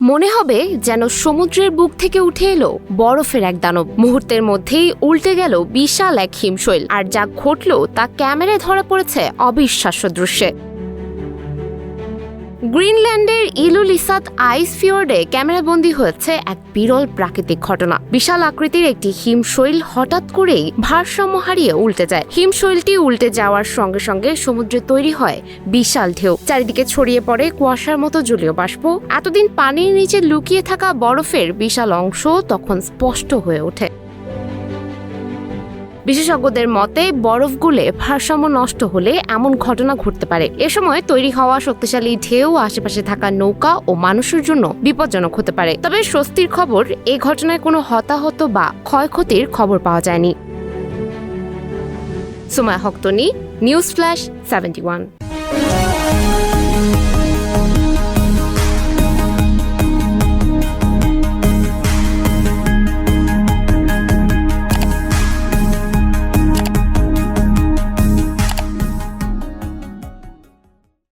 মনে হবে যেন সমুদ্রের বুক থেকে উঠে এলো বরফের এক দানব। মুহূর্তের মধ্যেই উল্টে গেল বিশাল এক হিমশৈল, আর যা ঘটল তা ক্যামেরায় ধরা পড়েছে অবিশ্বাস্য দৃশ্যে। গ্রিনল্যান্ডের ইলুলিসাত আইস ফিওর্ডে ক্যামেরাবন্দী হয়েছে এক বিরল প্রাকৃতিক ঘটনা। বিশাল আকৃতির একটি হিমশৈল হঠাৎ করেই ভারসাম্য হারিয়ে উল্টে যায়। হিমশৈলটি উল্টে যাওয়ার সঙ্গে সঙ্গে সমুদ্রে তৈরি হয় বিশাল ঢেউ। চারিদিকে ছড়িয়ে পড়ে কুয়াশার মতো জলীয় বাষ্প। এতদিন পানির নিচে লুকিয়ে থাকা বরফের বিশাল অংশ তখন স্পষ্ট হয়ে ওঠে। বিশেষজ্ঞদের মতে বরফ গলে ভারসাম্য নষ্ট হলে এমন ঘটনা ঘটতে পারে। এ সময় তৈরি হওয়া শক্তিশালী ঢেউ আশেপাশে থাকা নৌকা ও মানুষের জন্য বিপজ্জনক হতে পারে। তবে স্বস্তির খবর, এই ঘটনায় কোনো হতাহত বা ক্ষয়ক্ষতির খবর পাওয়া যায়নি। সুমায়া হক তনি, নিউজ ফ্ল্যাশ 71।